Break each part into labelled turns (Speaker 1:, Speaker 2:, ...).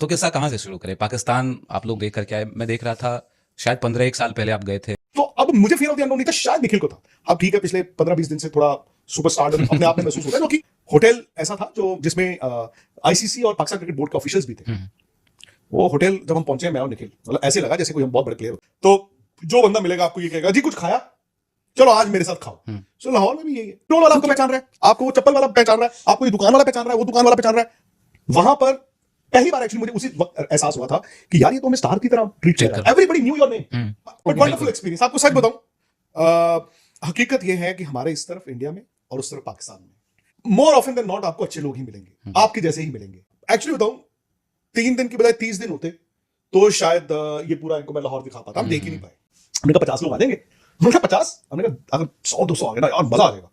Speaker 1: तो किस्सा कहाँ से शुरू करें? पाकिस्तान आप लोग देख कर के आए, मैं देख रहा था शायद 15 एक साल पहले आप गए थे।
Speaker 2: तो अब मुझे फियर ऑफ द अननोन नहीं था, शायद निखिल को था। अब ठीक है, पिछले 15-20 दिन से थोड़ा सुपरस्टार अपने आप में महसूस होता है, क्योंकि होटल ऐसा था जो जिसमें आईसीसी और पाकिस्तान क्रिकेट बोर्ड के ऑफिशियल्स भी थे। वो होटल जब हम पहुंचे, मैं और निखिल, मतलब ऐसे लगा जैसे कोई हम बहुत बड़े प्लेयर हो। तो जो बंदा मिलेगा आपको ये कहेगा, जी कुछ खाया, चलो आज मेरे साथ खाओ। सो लाहौर में भी यही है, टोल वाला आपको पहचान रहा है, आपको वो चप्पल वाला पहचान रहा है, आपको ये दुकान वाला पहचान रहा है, वो दुकान वाला पहचान रहा है। वहां पर पहली बार एक्चुअली मुझे उसी वक्त एहसास हुआ था कि यार ये तो हमें स्टार की तरह ट्रीट कर रहा है। Everybody new your name, but wonderful experience. आपको सच बताऊं, हकीकत ये है कि हमारे इस तरफ इंडिया में और उस तरफ पाकिस्तान में मोर ऑफन देन नॉट आपको अच्छे लोग ही मिलेंगे, आपके जैसे ही मिलेंगे। एक्चुअली बताऊं, 3 दिन की बजाय 30 दिन होते तो शायद ये पूरा इनको मैं लाहौर दिखा पाता, हम देख ही नहीं पाए। हमने कहा 50 लोग आ जाएंगे, हमने कहा 50, हमने कहा अगर 100-200 आ गए ना यार मजा आ जाएगा।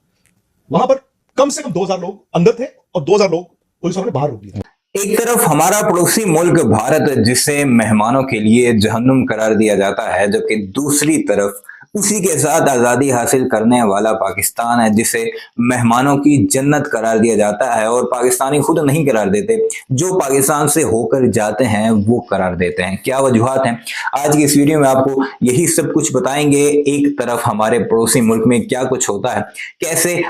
Speaker 2: वहां पर कम से कम 2000 लोग अंदर थे और 2000 लोग पुलिस वालों ने बाहर रोक दिया।
Speaker 3: एक तरफ हमारा पड़ोसी मुल्क भारत जिसे मेहमानों के लिए जहन्नुम करार दिया जाता है, जबकि दूसरी तरफ उसी के साथ आज़ादी हासिल करने वाला पाकिस्तान है जिसे मेहमानों की जन्नत करार दिया जाता है। और पाकिस्तानी खुद नहीं करार देते, जो पाकिस्तान से होकर जाते हैं वो करार देते हैं। क्या वजूहात हैं, आज की इस वीडियो में आपको यही सब कुछ बताएंगे। एक तरफ हमारे पड़ोसी मुल्क में क्या कुछ होता है, कैसे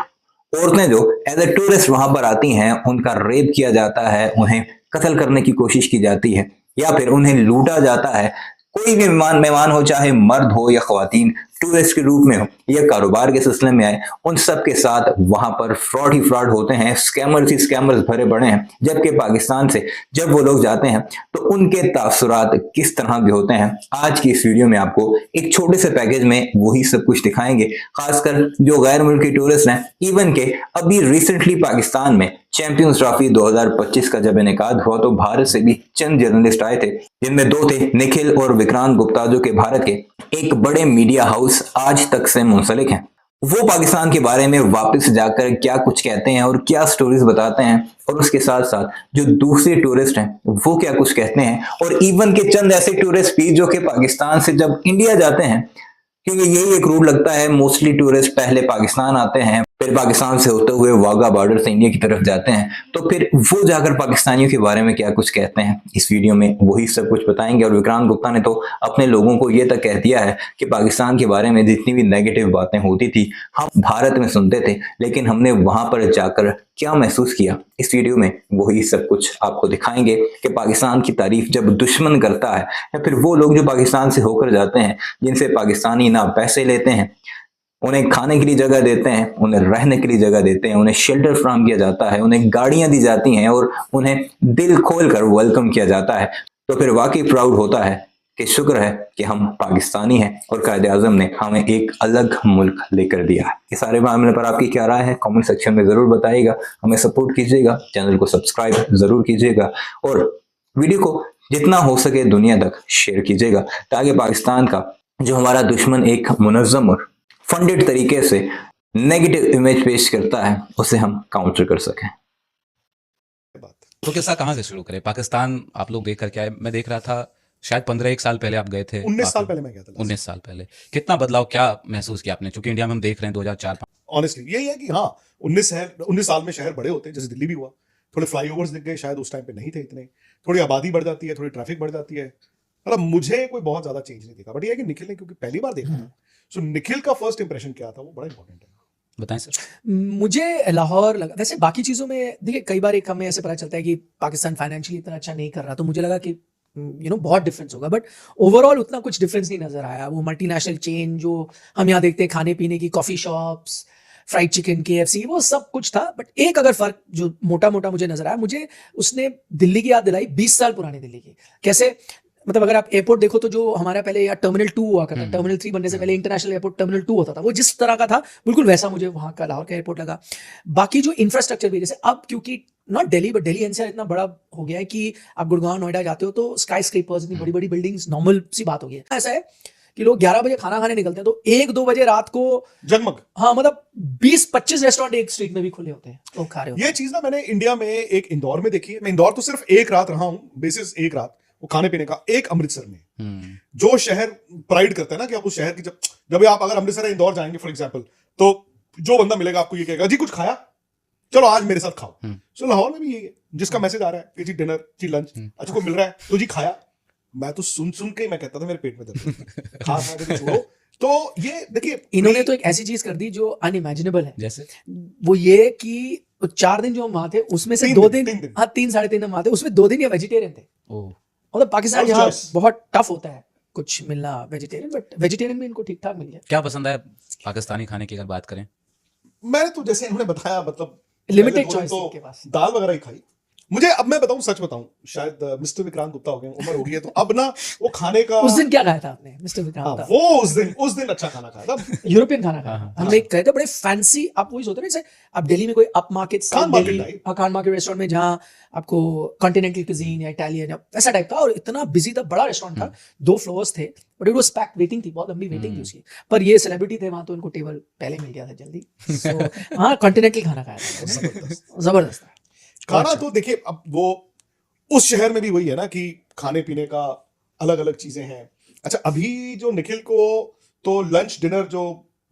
Speaker 3: औरतें जो एज ए टूरिस्ट वहां पर आती हैं उनका रेप किया जाता है, उन्हें कत्ल करने की कोशिश की जाती है या फिर उन्हें लूटा जाता है। कोई भी मेहमान हो, चाहे मर्द हो या खवातीन, टूरिस्ट के रूप में हो या कारोबार के सिलसिले में आए, उन सब के साथ वहां पर फ्रॉड ही फ्रॉड होते हैं, स्कैमर्स ही स्कैमर्स भरे पड़े हैं। जबकि पाकिस्तान से जब वो लोग जाते हैं तो उनके तासुरात किस तरह के होते हैं, आज की इस वीडियो में आपको एक छोटे से पैकेज में वही सब कुछ दिखाएंगे। खासकर जो गैर मुल्की टूरिस्ट हैं, इवन के अभी रिसेंटली पाकिस्तान में चैंपियंस ट्रॉफी 2025 का जब इनेकाद हुआ तो भारत से भी चंद जर्नलिस्ट आए थे, जिनमें 2 थे निखिल और विक्रांत गुप्ता, जो कि भारत के एक बड़े मीडिया हाउस आज तक से मुंसलिक हैं। वो पाकिस्तान के बारे में वापस जाकर क्या कुछ कहते हैं और क्या स्टोरीज बताते हैं, और उसके साथ साथ जो दूसरे टूरिस्ट हैं वो क्या कुछ कहते हैं, और इवन के चंद ऐसे टूरिस्ट भी जो कि पाकिस्तान से जब इंडिया जाते हैं, क्योंकि यही एक रूल लगता है, मोस्टली टूरिस्ट पहले पाकिस्तान आते हैं, फिर पाकिस्तान से होते हुए वाघा बॉर्डर से इंडिया की तरफ जाते हैं, तो फिर वो जाकर पाकिस्तानियों के बारे में क्या कुछ कहते हैं, इस वीडियो में वही सब कुछ बताएंगे। और विक्रांत गुप्ता ने तो अपने लोगों को ये तक कह दिया है कि पाकिस्तान के बारे में जितनी भी नेगेटिव बातें होती थी हम भारत में सुनते थे, लेकिन हमने वहां पर जाकर क्या महसूस किया, इस वीडियो में वही सब कुछ आपको दिखाएंगे कि पाकिस्तान की तारीफ जब दुश्मन करता है या फिर वो लोग जो पाकिस्तान से होकर जाते हैं, जिनसे पाकिस्तानी ना पैसे लेते हैं, उन्हें खाने के लिए जगह देते हैं, उन्हें रहने के लिए जगह देते हैं, उन्हें शेल्टर फ्राहम किया जाता है, उन्हें गाड़ियां दी जाती हैं और उन्हें दिल खोल कर वेलकम किया जाता है, तो फिर वाकई प्राउड होता है कि शुक्र है कि हम पाकिस्तानी हैं और कायदे आजम ने हमें एक अलग मुल्क लेकर दिया है। इस सारे मामले पर आपकी क्या राय है, कमेंट सेक्शन में जरूर बताइएगा। हमें सपोर्ट कीजिएगा, चैनल को सब्सक्राइब जरूर कीजिएगा और वीडियो को जितना हो सके दुनिया तक शेयर कीजिएगा, ताकि पाकिस्तान का जो हमारा दुश्मन एक मुनज़्ज़म और फंडेड तरीके से नेगेटिव इमेज पेश करता है उसे हम काउंटर कर सकें।
Speaker 1: तो किस्सा कहाँ से शुरू करें? पाकिस्तान आप लोग देख कर के आए, मैं देख रहा था शायद 15 एक साल पहले आप गए थे।
Speaker 2: 19 साल पहले मैं गया था।
Speaker 1: 19 साल पहले कितना बदलाव, क्या महसूस किया आपने? क्योंकि इंडिया में हम देख रहे हैं 2004-5।
Speaker 2: ऑनेस्टली यही है कि हाँ, 19 साल में शहर बड़े होते हैं, जैसे दिल्ली भी हुआ, थोड़े फ्लाईओवर्स दिख गए, शायद उस टाइम पे नहीं थे इतने, थोड़ी आबादी बढ़ जाती है, थोड़ी ट्रैफिक बढ़ जाती है। मतलब मुझे कोई बहुत ज्यादा चेंज नहीं दिखा, बट ये है कि निखिल ने क्योंकि पहली बार देखा था, सो निखिल का फर्स्ट इंप्रेशन क्या था वो बड़ा इंपॉर्टेंट है।
Speaker 1: बताएं सर।
Speaker 4: मुझे लाहौर लगा, वैसे बाकी चीज़ों में देखिए कई बार एक हमें ऐसे पता चलता है कि पाकिस्तान फाइनेंशियली इतना अच्छा नहीं कर रहा, तो मुझे लगा कि बहुत डिफरेंस होगा, बट ओवरऑल उतना कुछ डिफरेंस नहीं नजर आया। वो मल्टीनेशनल चेन जो हम यहाँ देखते हैं, खाने पीने की, coffee shops, fried chicken, KFC, वो सब कुछ था। बट एक अगर फर्क जो मोटा मोटा मुझे नजर आया, मुझे उसने दिल्ली की याद दिलाई, 20 साल पुरानी दिल्ली की। कैसे, मतलब अगर आप एयरपोर्ट देखो तो जो हमारा पहले यहाँ टर्मिनल 2 हुआ करता, टर्मिनल 3 बनने से पहले इंटरनेशनल एयरपोर्ट टर्मिनल 2 होता था, वो जिस तरह का था बिल्कुल वैसा मुझे वहां का लाहौर का एयरपोर्ट लगा। बाकी जो इंफ्रास्ट्रक्चर भी, जैसे अब क्योंकि not Delhi but Delhi NCR इतना बड़ा हो गया है कि आप गुड़गांव नोएडा जाते हो तो स्काई स्क्रेपर्स, इतनी बड़ी बड़ी बिल्डिंग्स नॉर्मल सी बात हो गई है। ऐसा है कि लोग 11 बजे खाना खाने निकलते हैं तो 1-2 बजे रात को
Speaker 2: जगमग,
Speaker 4: हाँ मतलब 20-25 रेस्टोरेंट एक स्ट्रीट में भी खुले होते हैं, लोग खा रहे होते हैं।
Speaker 2: ये चीज ना मैंने इंडिया में एक इंदौर में देखी है। मैं इंदौर तो सिर्फ एक रात रहा हूं, बेसिस एक रात वो खाने पीने का। एक अमृतसर में, जो शहर प्राइड करता है ना कि आप उस शहर की जब आप अगर अमृतसर या इंदौर जाएंगे फॉर एग्जांपल, तो जो बंदा मिलेगा आपको ये कहेगा, जी कुछ खाया, चलो आज मेरे साथ खाओ। सो लाहौर में भी यही है, जिसका मैसेज आ रहा है कि जी डिनर जी लंच, अच्छा कोई मिल रहा है तो जी खाया, मैं तो सुन सुन के मैं कहता था मेरे पेट में दर्द खा खा के छोड़ो। तो ये देखिए
Speaker 4: इन्होंने तो एक ऐसी चीज कर दी जो अनइमेजिनेबल है,
Speaker 1: जैसे
Speaker 4: वो ये कि 4 दिन जो हम वहां थे उसमें से 2 दिन,
Speaker 2: तीन दिन।
Speaker 4: हाँ 3 साढ़े 3 हम वहां थे, उसमें 2 दिन ये वेजिटेरियन थे।
Speaker 1: ओ
Speaker 4: मतलब पाकिस्तान
Speaker 2: First
Speaker 4: यहाँ
Speaker 2: choice.
Speaker 4: बहुत टफ होता है कुछ मिलना वेजिटेरियन, बट वेजिटेरियन भी इनको ठीक ठाक मिल गया।
Speaker 1: क्या पसंद है पाकिस्तानी खाने की अगर बात करें?
Speaker 2: मैंने तो जैसे इन्होंने बताया मतलब
Speaker 4: Limited
Speaker 2: पहले 2 दिन
Speaker 4: choice
Speaker 2: तो
Speaker 4: इनके पास।
Speaker 2: दाल वगैरह ही खाई। मुझे अब मैं बताऊं, सच बताऊं, शायद मिस्टर विक्रांत गुप्ता हो गए, उम्र हो गई है, तो अब ना वो खाने का
Speaker 4: उस दिन क्या खाया था आपने मिस्टर
Speaker 2: हाँ,
Speaker 4: विक्रांत?
Speaker 2: वो उस दिन अच्छा खाना खाया था।
Speaker 4: यूरोपियन खाना खाया।
Speaker 1: हाँ,
Speaker 4: हमने गए थे बड़े फैंसी, आप वही सोचते हैं जैसे आप दिल्ली में कोई up market
Speaker 2: Khan market type.
Speaker 4: Khan market restaurant में जहाँ आपको कॉन्टिनेंटल cuisine या इटालियन या ऐसा टाइप था, और इतना बिजी था, बड़ा रेस्टोरेंट था, 2 फ्लोर्स थे, but it was packed, waiting थी, बहुत लंबी वेटिंग थी उसकी। पर ये सेलिब्रिटी थे वहां, तो इनको टेबल पहले मिल गया था जल्दी। सो हाँ, कॉन्टिनेंटल खाना खाया था, जबरदस्त था।
Speaker 2: खाना तो देखिए, अब वो उस शहर में भी वही है ना कि खाने पीने का अलग अलग चीजें हैं। अच्छा अभी जो निखिल को तो लंच डिनर जो,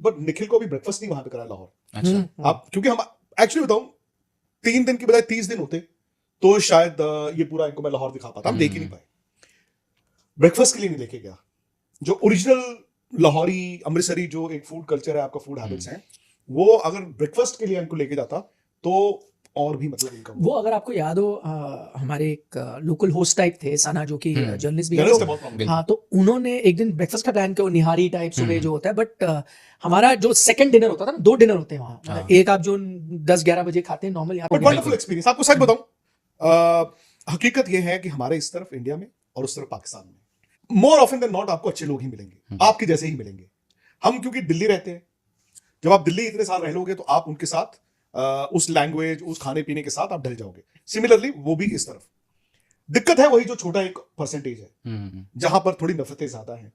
Speaker 2: बट निखिल को भी ब्रेकफास्ट नहीं वहां पे करा लाहौर।
Speaker 1: अच्छा
Speaker 2: आप क्योंकि हम एक्चुअली बताऊं 3 दिन की बजाय 30 दिन होते तो शायद ये पूरा इनको मैं लाहौर दिखा पाता, हम देख ही नहीं पाए। ब्रेकफास्ट के लिए नहीं लेके गया। जो ओरिजिनल लाहौरी अमृतसरी जो एक फूड कल्चर है, आपका फूड हैबिट्स हैं, वो अगर ब्रेकफास्ट के लिए इनको लेके जाता तो और भी मतलब इनका
Speaker 4: वो अगर आपको याद हो, हमारे एक लोकल होस्ट टाइप थे सना, जो कि जर्नलिस्ट भी हैं,
Speaker 2: जर्नलिस्ट
Speaker 4: तो-
Speaker 2: है बहुत प्रॉब्लम।
Speaker 4: हाँ, तो उन्होंने एक दिन ब्रेकफास्ट का प्लान किया, निहारी टाइप सुबह जो होता है, बट हमारा जो सेकंड डिनर होता था ना, 2 डिनर होते हैं वहाँ, मतलब एक आप जो 10-11 बजे खाते हैं नॉर्मल, यहाँ
Speaker 2: बट
Speaker 4: पे
Speaker 2: वंडरफुल एक्सपीरियंस। आपको सच बताऊं, हकीकत यह है कि हमारे इस तरफ इंडिया में और उस तरफ पाकिस्तान में मोर ऑफन देन नॉट आपको अच्छे लोग ही मिलेंगे, आपके जैसे ही मिलेंगे। हम क्योंकि दिल्ली रहते हैं, जब आप दिल्ली इतने साल रह लोगे तो आप उनके साथ उस लैंग्वेज, उस खाने पीने के साथ आप ढल जाओगे। सिमिलरली वो भी इस तरफ। दिक्कत है वही जो छोटा एक परसेंटेज है जहां पर थोड़ी नफरतें ज्यादा हैं।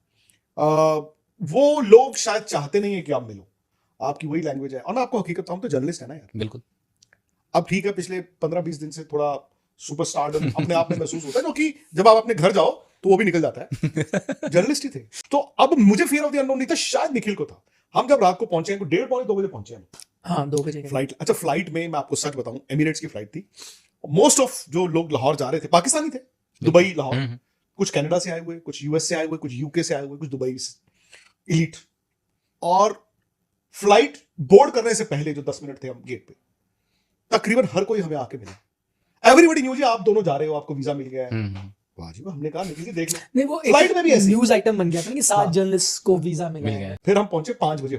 Speaker 2: वो लोग शायद चाहते नहीं है कि आप मिलो, आपकी वही लैंग्वेज है। और ना आपको हकीकत, हम तो जर्नलिस्ट है ना यार।
Speaker 1: बिल्कुल।
Speaker 2: अब ठीक है, पिछले 15-20 दिन से थोड़ा सुपरस्टार अपने आप में महसूस होता है, क्योंकि जब आप अपने घर जाओ तो वो भी निकल जाता है। जर्नलिस्ट ही थे। तो अब मुझे फियर ऑफ द अननोन नहीं था, शायद निखिल को था। हम जब रात को पहुंचे, 1:30-2 बजे पहुंचे हम
Speaker 4: हाँ 2 बजे
Speaker 2: फ्लाइट। अच्छा फ्लाइट में मैं आपको सच बताऊं, एमिरेट्स की फ्लाइट थी। मोस्ट ऑफ जो लोग लाहौर जा रहे थे पाकिस्तानी थे, दुबई लाहौर, कुछ कनाडा से आए हुए, कुछ यूएस से आए हुए, कुछ यूके से आए हुए, कुछ दुबई से इलीट। और फ्लाइट बोर्ड करने से पहले जो 10 मिनट थे हम गेट पे, तकरीबन हर कोई हमें आके मिला। एवरीबॉडी न्यू जी आप दोनों जा रहे हो, आपको वीजा मिल गया है। वाह जी वाह, हमने कहा निकल के देख लो।
Speaker 4: नहीं, वो
Speaker 2: फ्लाइट में भी ऐसे
Speaker 4: न्यूज आइटम बन गया था कि 7
Speaker 2: हाँ।
Speaker 4: जर्नलिस्ट को वीजा मिला
Speaker 1: मिल
Speaker 4: है।
Speaker 1: गया।
Speaker 2: फिर हम पहुंचे 5 बजे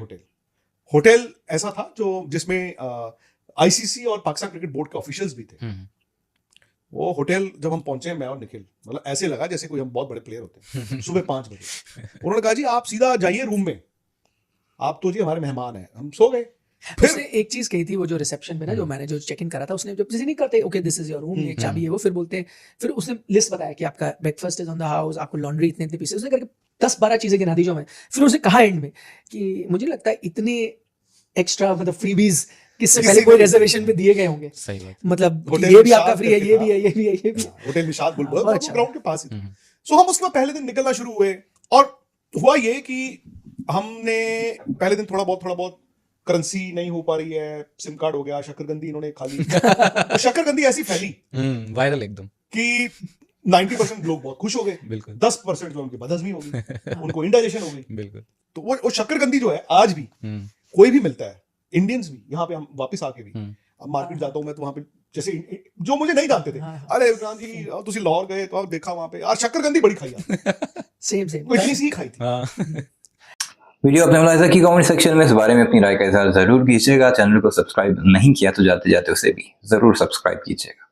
Speaker 2: होटल ऐसा था जो जिसमें आईसीसी और पाकिस्तान क्रिकेट बोर्ड के ऑफिशियल्स भी थे। वो होटल जब हम पहुंचे, मैं और निखिल, मतलब ऐसे लगा जैसे कोई हम बहुत बड़े प्लेयर होते हैं। सुबह 5 बजे उन्होंने कहा जी आप सीधा जाइए रूम में, आप तो जी हमारे मेहमान हैं। हम सो गए।
Speaker 4: उसने एक चीज कही थी, वो जो रिसेप्शन में ना, जो मैंने जो चेक इन करा था, उसने जब जैसे नहीं करते okay this is your room, ये चाबी है, वो फिर बोलते हैं, फिर उसने लिस्ट बताया कि आपका breakfast is on the house, आपको लॉन्ड्री इतने इतने पीसेस, उसने करके 10-12 चीजें गिना दी जो मैं, फिर उसने कहा एंड में कि मुझे लगता है इतने एक्स्ट्रा मतलब फ्रीबीज किससे
Speaker 2: किसी
Speaker 4: पहले
Speaker 2: को
Speaker 4: कोई
Speaker 2: नहीं।
Speaker 4: रिजर्वेशन पे दिए गए होंगे,
Speaker 1: सही बात।
Speaker 4: मतलब
Speaker 2: होटल
Speaker 4: ये भी
Speaker 2: निशात
Speaker 4: आपका फ्री है,
Speaker 2: करके
Speaker 4: ये
Speaker 2: था।
Speaker 4: भी है, ये भी है, ये भी है।
Speaker 2: होटल निशात बुलबुल
Speaker 4: बहुत अच्छा।
Speaker 2: ग्राउंड के पास ही था। सो हम उसके बाद पहले दिन निकलना शुरू हुए, और हुआ ये कि हमने पहले दिन थोड़ा बहुत करेंसी नहीं हो पा रही है, सिम कार्ड हो गया, शक्करकंदी इन्होंने खा ली। तो शक्करकंदी ऐसी फैली
Speaker 1: वायरल एकदम।
Speaker 2: कि 90% लोग बहुत खुश हो गए,
Speaker 1: बिल्कुल
Speaker 2: 10% जो उनकी बदहजमी हो गई, उनको इंडाइजेशन हो गई।
Speaker 1: बिल्कुल।
Speaker 2: तो वो शक्करकंदी जो है आज भी कोई भी मिलता है, इंडियंस भी, यहाँ पे हम वापस आके भी, अब मार्केट जाता हूँ मैं तो वहां पे जैसे जो मुझे नहीं जानते थे, अरे विक्रांत जी तुसी लाहौर गए तो आप देखा वहां पे यार शक्करकंदी बड़ी खाई आपने।
Speaker 4: सेम
Speaker 2: वो इतनी सी ही खाई थी।
Speaker 1: हाँ।
Speaker 3: वीडियो अपने मुलाहिजा की कमेंट सेक्शन में इस बारे में अपनी राय का इजहार जरूर कीजिएगा। चैनल को सब्सक्राइब नहीं किया तो जाते जाते उसे भी जरूर सब्सक्राइब कीजिएगा।